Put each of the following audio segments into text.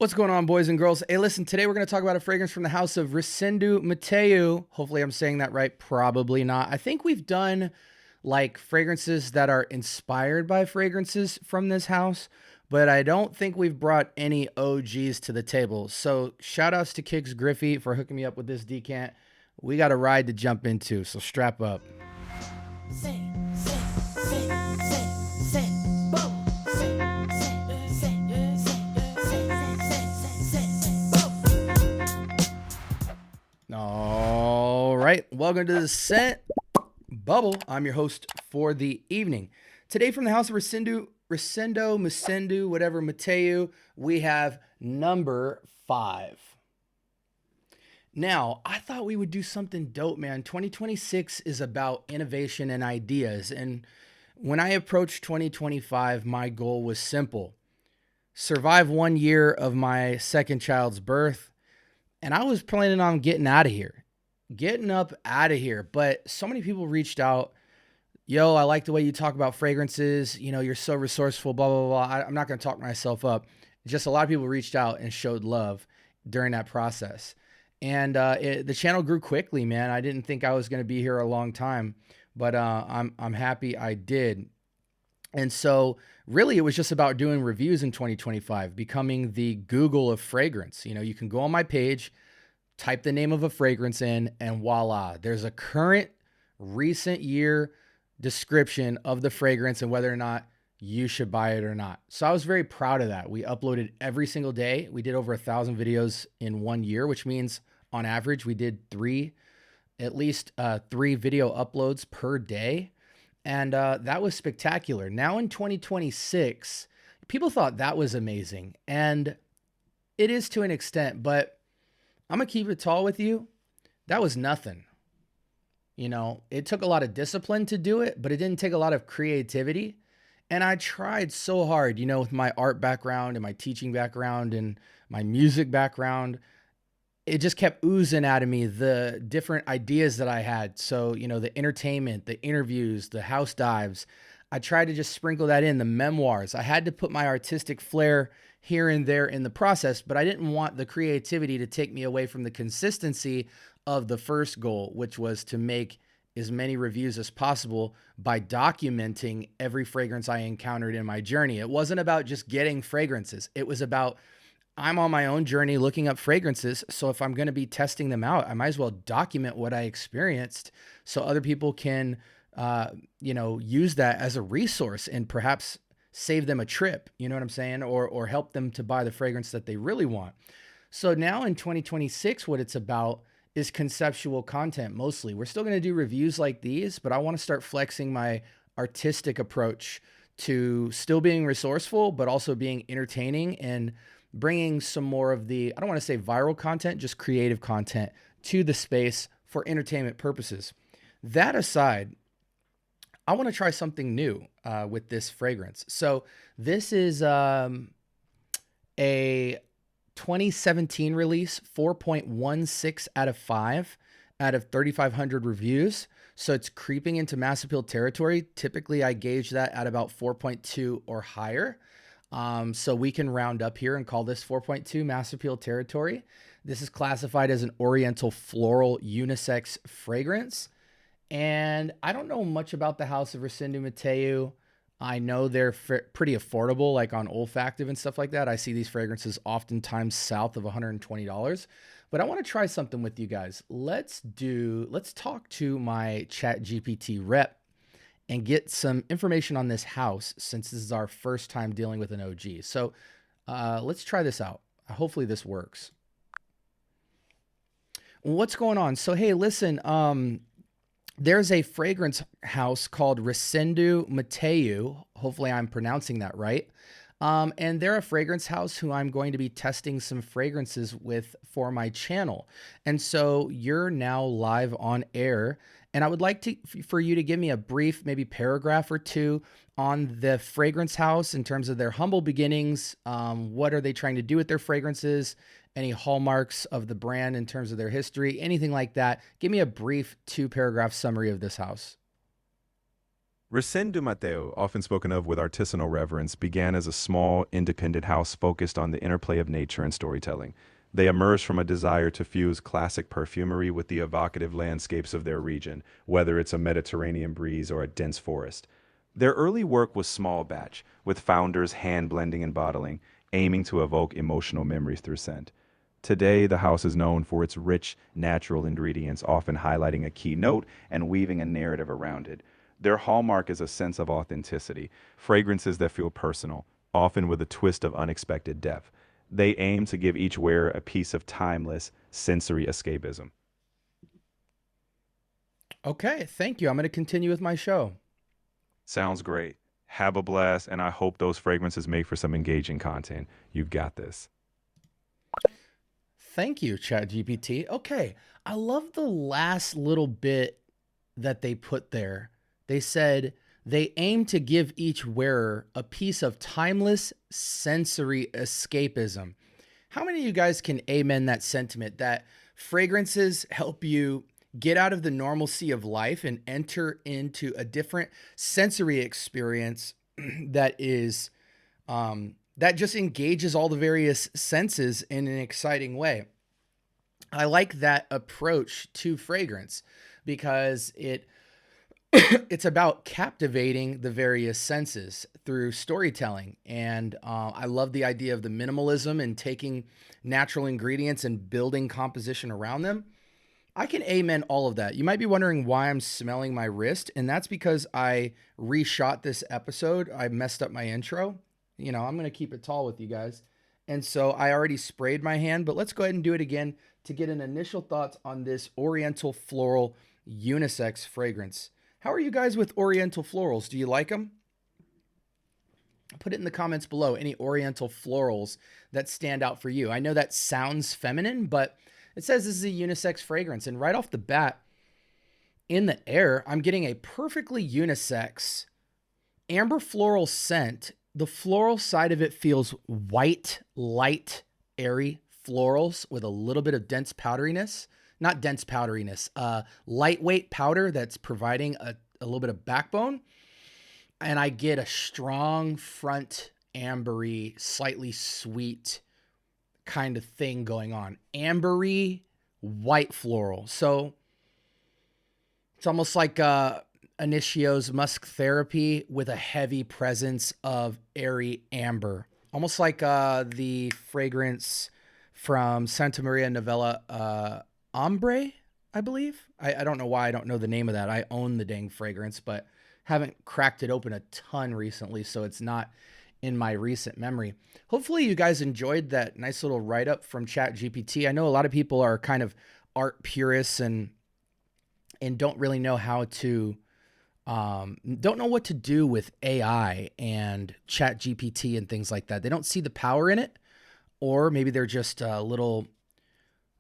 What's going on, boys and girls? Hey, listen, today we're going to talk about a fragrance from the house of Rosendo Mateu. Hopefully I'm saying that right. Probably not. I think we've done like fragrances that are inspired by fragrances from this house, but I don't think we've brought any OGs to the table. So shout outs to Kix Griffey for hooking me up with this decant. We got a ride to jump into, so strap up. All right, welcome to the Scent Bubble. I'm your host for the evening. Today from the house of Rosendo Mateu, we have number 5. Now, I thought we would do something dope, man. 2026 is about innovation and ideas. And when I approached 2025, my goal was simple: survive 1 year of my second child's birth. And I was planning on getting out of here, getting up out of here. But so many people reached out. Yo, I like the way you talk about fragrances. You know, you're so resourceful, blah, blah, blah. I'm not going to talk myself up. Just a lot of people reached out and showed love during that process. And the channel grew quickly, man. I didn't think I was going to be here a long time, but I'm happy I did. And so really it was just about doing reviews in 2025, becoming the Google of fragrance. You know, you can go on my page, type the name of a fragrance in, and voila, there's a current recent year description of the fragrance and whether or not you should buy it or not. So I was very proud of that. We uploaded every single day. We did over 1,000 videos in 1 year, which means on average, we did at least three video uploads per day. And that was spectacular. Now in 2026, people thought that was amazing. And it is to an extent, but I'm going to keep it tall with you. That was nothing. You know, it took a lot of discipline to do it, but it didn't take a lot of creativity. And I tried so hard, you know, with my art background and my teaching background and my music background. It just kept oozing out of me, the different ideas that I had. So, you know, the entertainment, the interviews, the house dives, I tried to just sprinkle that in, the memoirs. I had to put my artistic flair here and there in the process, but I didn't want the creativity to take me away from the consistency of the first goal, which was to make as many reviews as possible by documenting every fragrance I encountered in my journey. It wasn't about just getting fragrances. It was about, I'm on my own journey looking up fragrances. So if I'm going to be testing them out, I might as well document what I experienced so other people can, use that as a resource and perhaps save them a trip. You know what I'm saying? Or help them to buy the fragrance that they really want. So now in 2026, what it's about is conceptual content mostly. We're still going to do reviews like these, but I want to start flexing my artistic approach to still being resourceful, but also being entertaining and bringing some more of the, I don't want to say viral content, just creative content to the space for entertainment purposes. That aside, I want to try something new with this fragrance. So this is a 2017 release, 4.16 out of 5 out of 3,500 reviews. So it's creeping into mass appeal territory. Typically, I gauge that at about 4.2 or higher. So we can round up here and call this 4.2 mass appeal territory. This is classified as an Oriental Floral unisex fragrance. And I don't know much about the house of Rosendo Mateu. I know they're pretty affordable, like on Olfactive and stuff like that. I see these fragrances oftentimes south of $120. But I want to try something with you guys. Let's talk to my ChatGPT rep and get some information on this house, since this is our first time dealing with an OG. So let's try this out. Hopefully this works. What's going on? So, hey, listen, there's a fragrance house called Rosendo Mateu. Hopefully I'm pronouncing that right. And they're a fragrance house who I'm going to be testing some fragrances with for my channel. And so you're now live on air. And I would like for you to give me a brief, maybe paragraph or two on the fragrance house in terms of their humble beginnings. What are they trying to do with their fragrances? Any hallmarks of the brand in terms of their history, anything like that. Give me a brief 2-paragraph summary of this house. Rosendo Mateu, often spoken of with artisanal reverence, began as a small, independent house focused on the interplay of nature and storytelling. They emerged from a desire to fuse classic perfumery with the evocative landscapes of their region, whether it's a Mediterranean breeze or a dense forest. Their early work was small batch, with founders hand blending and bottling, aiming to evoke emotional memories through scent. Today, the house is known for its rich, natural ingredients, often highlighting a key note and weaving a narrative around it. Their hallmark is a sense of authenticity, fragrances that feel personal, often with a twist of unexpected depth. They aim to give each wearer a piece of timeless sensory escapism. Okay, thank you. I'm going to continue with my show. Sounds great. Have a blast, and I hope those fragrances make for some engaging content. You got this. Thank you, ChatGPT. Okay, I love the last little bit that they put there. They said they aim to give each wearer a piece of timeless sensory escapism. How many of you guys can amen that sentiment that fragrances help you get out of the normalcy of life and enter into a different sensory experience that is that just engages all the various senses in an exciting way. I like that approach to fragrance because it's about captivating the various senses through storytelling. And I love the idea of the minimalism and taking natural ingredients and building composition around them. I can amen all of that. You might be wondering why I'm smelling my wrist, and that's because I reshot this episode. I messed up my intro. I'm going to keep it tall with you guys. And so I already sprayed my hand, but let's go ahead and do it again to get an initial thoughts on this Oriental Floral unisex fragrance. How are you guys with Oriental florals? Do you like them? Put it in the comments below, any Oriental florals that stand out for you. I know that sounds feminine, but it says this is a unisex fragrance. And right off the bat, in the air, I'm getting a perfectly unisex amber floral scent. The floral side of it feels white, light, airy florals with a little bit of dense powderiness. Not dense powderiness, lightweight powder that's providing a little bit of backbone. And I get a strong front ambery, slightly sweet kind of thing going on. Ambery, white floral. So it's almost like Initio's Musk Therapy with a heavy presence of airy amber. Almost like the fragrance from Santa Maria Novella Ombre, I believe. I don't know why I don't know the name of that. I own the dang fragrance, but haven't cracked it open a ton recently, so it's not in my recent memory. Hopefully you guys enjoyed that nice little write-up from ChatGPT. I know a lot of people are kind of art purists and don't really know how to don't know what to do with AI and ChatGPT and things like that. They don't see the power in it, or maybe they're just a little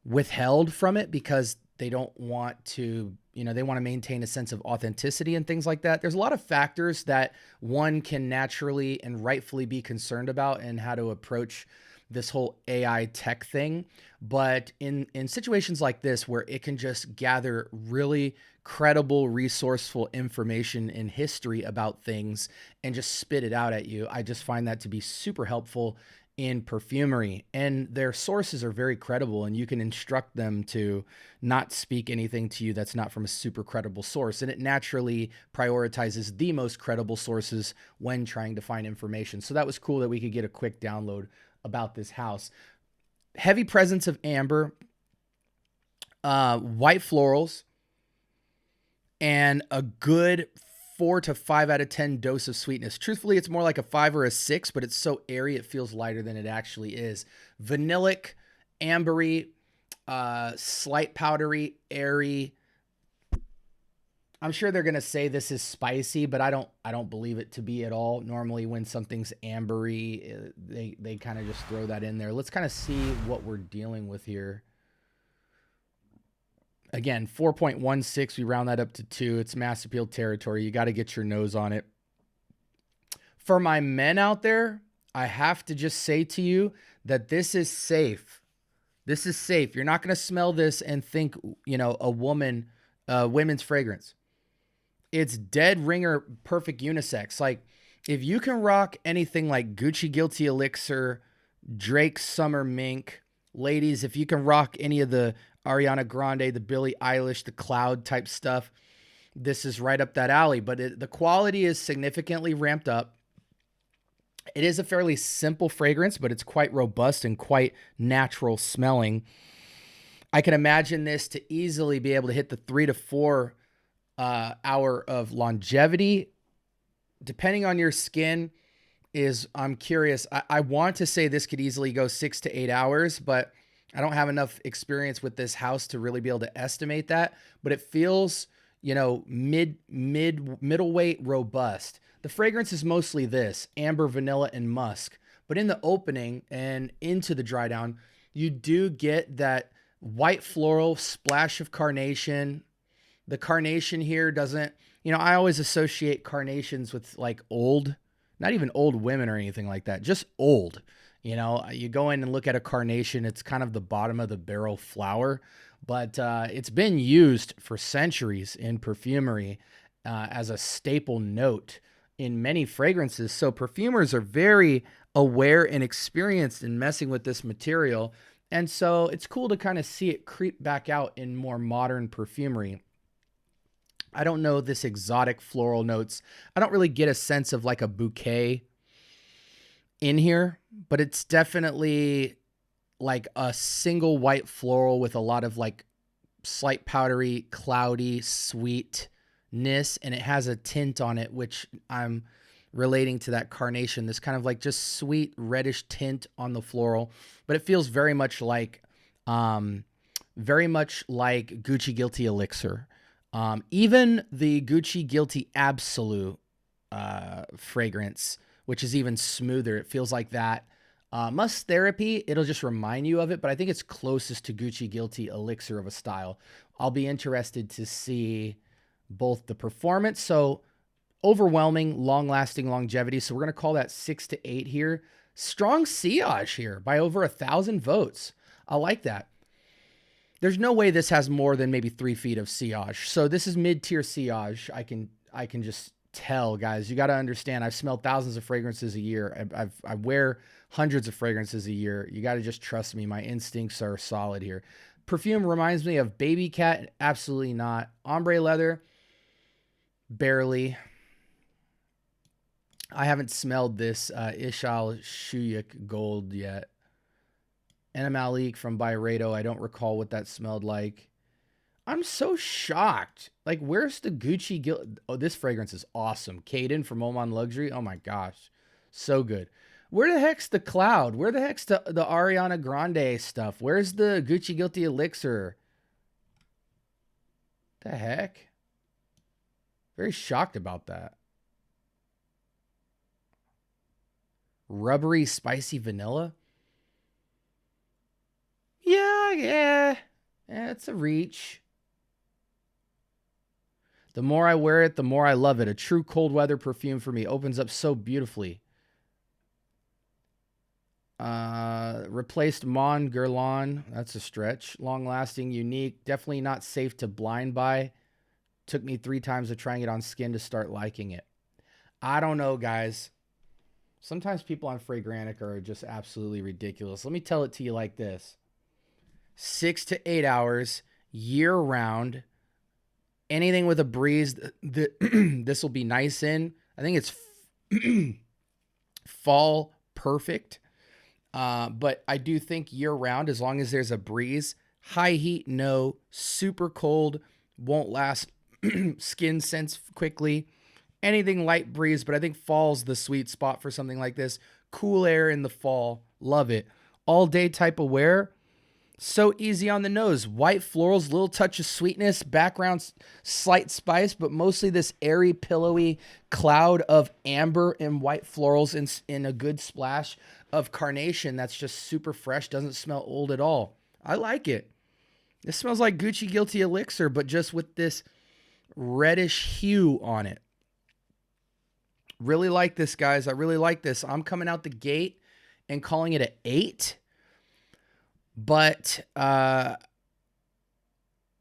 withheld from it because they don't want to, they want to maintain a sense of authenticity and things like that. There's a lot of factors that one can naturally and rightfully be concerned about and how to approach this whole AI tech thing. But in situations like this, where it can just gather really credible, resourceful information in history about things and just spit it out at you, I just find that to be super helpful in perfumery. And their sources are very credible, and you can instruct them to not speak anything to you that's not from a super credible source. And it naturally prioritizes the most credible sources when trying to find information. So that was cool that we could get a quick download about this house. Heavy presence of amber, white florals, and a good 4 to 5 out of 10 dose of sweetness. Truthfully, it's more like a 5 or a 6, but it's so airy it feels lighter than it actually is. Vanillic, ambery, slight powdery, airy. I'm sure they're gonna say this is spicy, but I don't believe it to be at all. Normally, when something's ambery, they kind of just throw that in there. Let's kind of see what we're dealing with here. Again, 4.16, we round that up to 2. It's mass appeal territory. You got to get your nose on it. For my men out there, I have to just say to you that this is safe. This is safe. You're not going to smell this and think, a women's fragrance. It's dead ringer, perfect unisex. Like, if you can rock anything like Gucci Guilty Elixir, Drake Summer Mink, ladies, if you can rock any of the Ariana Grande, the Billie Eilish, the Cloud type stuff, this is right up that alley. But the quality is significantly ramped up. It is a fairly simple fragrance, but it's quite robust and quite natural smelling. I can imagine this to easily be able to hit the 3 to 4 hour of longevity. Depending on your skin, I'm curious. I want to say this could easily go 6 to 8 hours, but I don't have enough experience with this house to really be able to estimate that. But it feels, middleweight, robust. The fragrance is mostly this: amber, vanilla, and musk. But in the opening and into the dry down, you do get that white floral splash of carnation. The carnation here doesn't, I always associate carnations with like old, not even old women or anything like that, just old. You go in and look at a carnation, it's kind of the bottom of the barrel flower, but it's been used for centuries in perfumery as a staple note in many fragrances. So perfumers are very aware and experienced in messing with this material. And so it's cool to kind of see it creep back out in more modern perfumery. I don't know this exotic floral notes. I don't really get a sense of like a bouquet in here, but it's definitely like a single white floral with a lot of like slight powdery, cloudy sweetness, and it has a tint on it, which I'm relating to that carnation, this kind of like just sweet reddish tint on the floral, but it feels very much like Gucci Guilty Elixir. Even the Gucci Guilty Absolute fragrance, which is even smoother, it feels like that. Musk Therapy, it'll just remind you of it, but I think it's closest to Gucci Guilty Elixir of a style. I'll be interested to see both the performance. So overwhelming, long-lasting longevity. So we're going to call that 6 to 8 here. Strong sillage here by over 1,000 votes. I like that. There's no way this has more than maybe 3 feet of sillage. So this is mid-tier sillage. I can just tell, guys. You got to understand, I've smelled thousands of fragrances a year. I wear hundreds of fragrances a year. You got to just trust me. My instincts are solid here. Perfume reminds me of Baby Cat. Absolutely not. Ombre Leather. Barely. I haven't smelled this Ishal Shuyuk Gold yet. Enna Malik from Byredo. I don't recall what that smelled like. I'm so shocked. Like, where's the Gucci? Oh, this fragrance is awesome. Caden from Oman Luxury. Oh my gosh. So good. Where the heck's the Cloud? Where the heck's the Ariana Grande stuff? Where's the Gucci Guilty Elixir? The heck? Very shocked about that. Rubbery, spicy vanilla. Yeah, it's a reach. The more I wear it, the more I love it. A true cold weather perfume for me. Opens up so beautifully. Replaced Mon Guerlain. That's a stretch. Long lasting, unique. Definitely not safe to blind buy. Took me 3 times of trying it on skin to start liking it. I don't know, guys. Sometimes people on Fragrantica are just absolutely ridiculous. Let me tell it to you like this. 6 to 8 hours, year round. Anything with a breeze, this will be nice in. I think it's fall perfect. But I do think year round, as long as there's a breeze, high heat, no, super cold, won't last skin sense quickly. Anything light breeze, but I think fall's the sweet spot for something like this. Cool air in the fall. Love it. All day type of wear. So easy on the nose. White florals, little touch of sweetness, background slight spice, but mostly this airy, pillowy cloud of amber and white florals in a good splash of carnation that's just super fresh, doesn't smell old at all. I like it. This smells like Gucci Guilty Elixir, but just with this reddish hue on it. Really like this, guys. I really like this. I'm coming out the gate and calling it an 8. But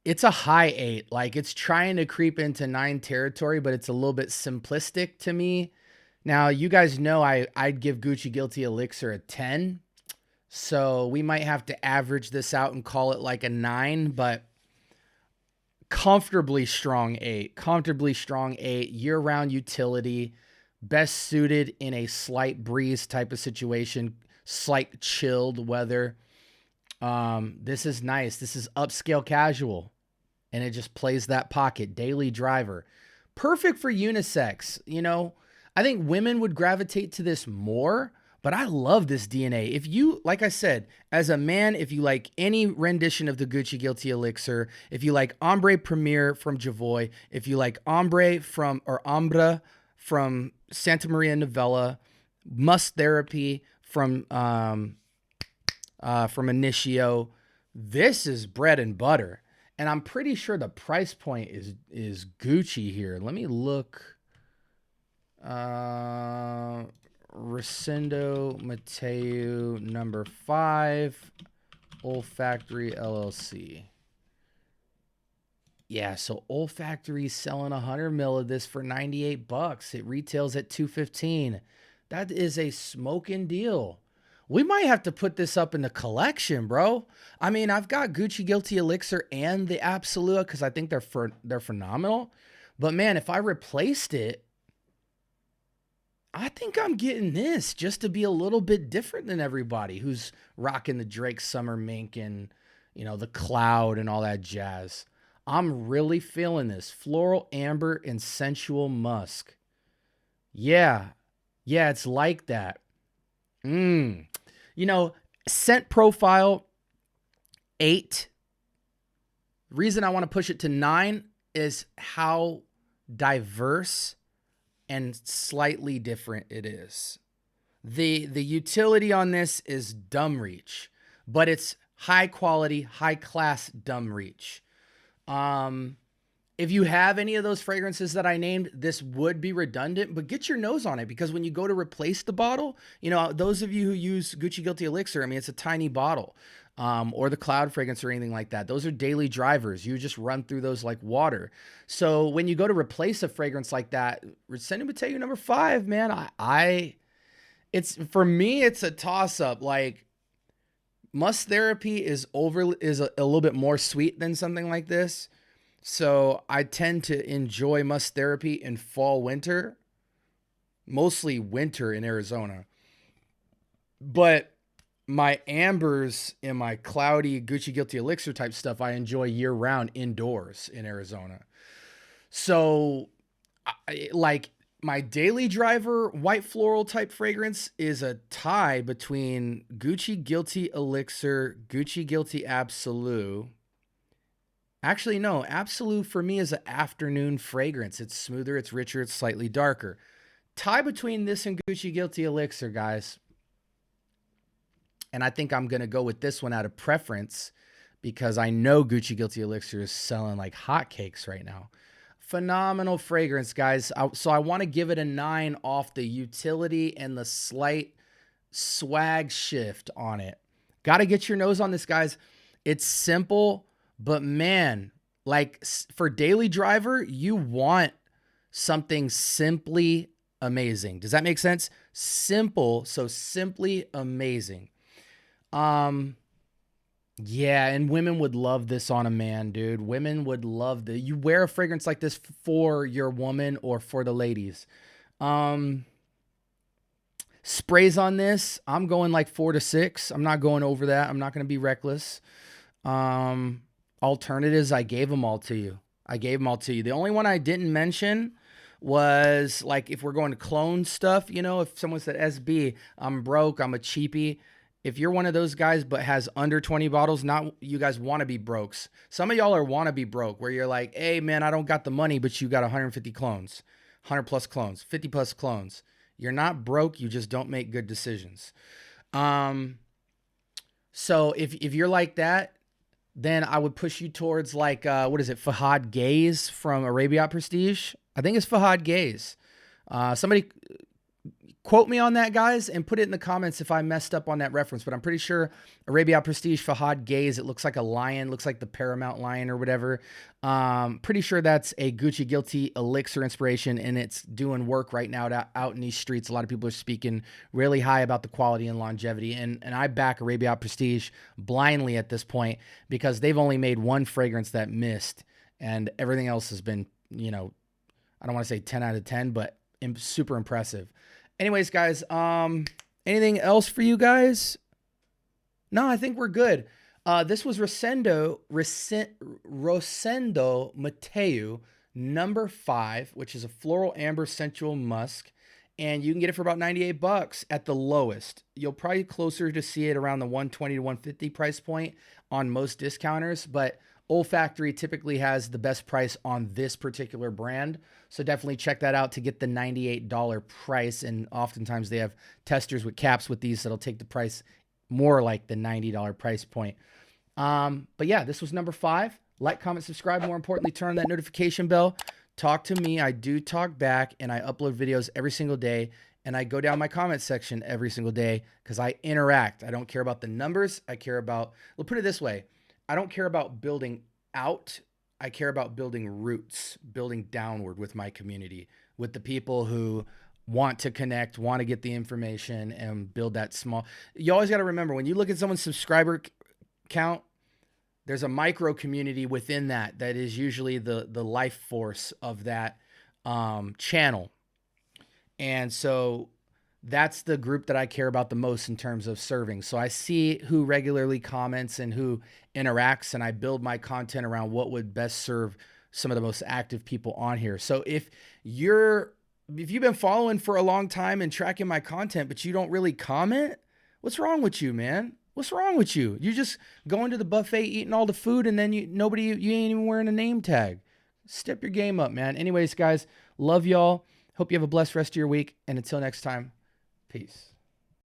It's a high 8. Like it's trying to creep into 9 territory, but it's a little bit simplistic to me. Now, you guys know I'd give Gucci Guilty Elixir a 10. So we might have to average this out and call it like a 9, but comfortably strong 8. Comfortably strong 8. Year-round utility. Best suited in a slight breeze type of situation. Slight chilled weather. This is nice. This is upscale casual. And it just plays that pocket. Daily driver. Perfect for unisex. You know, I think women would gravitate to this more, but I love this DNA. If you, like I said, as a man, if you like any rendition of the Gucci Guilty Elixir, if you like Ombre Premier from Javoy, if you like Ombre from, or Ambra from Santa Maria Novella, Musk Therapy from Initio, this is bread and butter. And I'm pretty sure the price point is Gucci here. Let me look. Rosendo Mateu number 5, Olfactory LLC. Yeah, so Olfactory's selling 100 mil of this for $98. It retails at $215. That is a smoking deal. We might have to put this up in the collection, bro. I mean, I've got Gucci Guilty Elixir and the Absolua because I think they're phenomenal. But man, if I replaced it, I think I'm getting this just to be a little bit different than everybody who's rocking the Drake Summer Mink and, you know, the Cloud and all that jazz. I'm really feeling this. Floral Amber and Sensual Musk. Yeah. Yeah, it's like that. You know, scent profile 8. Reason I want to push it to 9 is how diverse and slightly different it is. The utility on this is dumb reach, but it's high quality, high class dumb reach. If you have any of those fragrances that I named, this would be redundant, but get your nose on it because when you go to replace the bottle, you know, those of you who use Gucci Guilty Elixir, I mean, it's a tiny bottle, or the Cloud fragrance or anything like that. Those are daily drivers. You just run through those like water. So when you go to replace a fragrance like that, Rosendo Mateu number 5, man, it's, for me, it's a toss up. Like Musk Therapy is a little bit more sweet than something like this. So I tend to enjoy Musk Therapy in fall, winter, mostly winter in Arizona. But my ambers and my cloudy Gucci Guilty Elixir type stuff, I enjoy year round indoors in Arizona. So like my daily driver white floral type fragrance is a tie between Gucci Guilty Elixir, Gucci Guilty Absolute. Actually, no. Absolute for me is an afternoon fragrance. It's smoother, it's richer, it's slightly darker. Tie between this and Gucci Guilty Elixir, guys. And I think I'm going to go with this one out of preference because I know Gucci Guilty Elixir is selling like hotcakes right now. Phenomenal fragrance, guys. So I want to give it a 9 off the utility and the slight swag shift on it. Got to get your nose on this, guys. It's simple. But man, like for daily driver, you want something simply amazing. Does that make sense? Simple, so simply amazing. Yeah, and women would love this on a man, dude. Women would love the. You wear a fragrance like this for your woman or for the ladies. Sprays on this, I'm going like 4 to 6. I'm not going over that. I'm not going to be reckless. Alternatives, I gave them all to you. The only one I didn't mention was like if we're going to clone stuff, you know, if someone said SB, I'm broke, I'm a cheapie. If you're one of those guys but has under 20 bottles, not you guys want to be brokes. Some of y'all are want to be broke where you're like, hey man, I don't got the money, but you got 150 clones, 100 plus clones, 50 plus clones. You're not broke, you just don't make good decisions. So if you're like that, then I would push you towards like, what is it? Fahad Gaze from Arabia Prestige. I think it's Fahad Gaze. Somebody Quote me on that, guys, and put it in the comments if I messed up on that reference. But I'm pretty sure Arabia Prestige Fahad Gaze, it looks like a lion, looks like the Paramount lion or whatever. Pretty sure that's a Gucci Guilty elixir inspiration, and it's doing work right now out in these streets. A lot of people are speaking really high about the quality and longevity, and I back Arabia Prestige blindly at this point because they've only made one fragrance that missed, and everything else has been, you know, I don't want to say 10 out of 10, but super impressive. Anyways, guys, anything else for you guys? No, I think we're good. This was Rosendo Mateu number 5, which is a floral amber sensual musk. And you can get it for about $98 at the lowest. You'll probably closer to see it around the $120 to $150 price point on most discounters, but Olfactory typically has the best price on this particular brand. So definitely check that out to get the $98 price. And oftentimes they have testers with caps with these that'll take the price more like the $90 price point. But yeah, this was number 5. Like, comment, subscribe. More importantly, turn on that notification bell. Talk to me. I do talk back, and I upload videos every single day. And I go down my comment section every single day because I interact. I don't care about the numbers. I care about, we'll put it this way. I don't care about building out. I care about building roots, building downward with my community, with the people who want to connect, want to get the information and build that small. You always got to remember when you look at someone's subscriber count, there's a micro community within that is usually the life force of that channel. And so that's the group that I care about the most in terms of serving. So I see who regularly comments and who interacts, and I build my content around what would best serve some of the most active people on here. So if you've been following for a long time and tracking my content, but you don't really comment, what's wrong with you, man? What's wrong with you? You just going to the buffet, eating all the food, and then you ain't even wearing a name tag. Step your game up, man. Anyways, guys, love y'all. Hope you have a blessed rest of your week. And until next time, peace.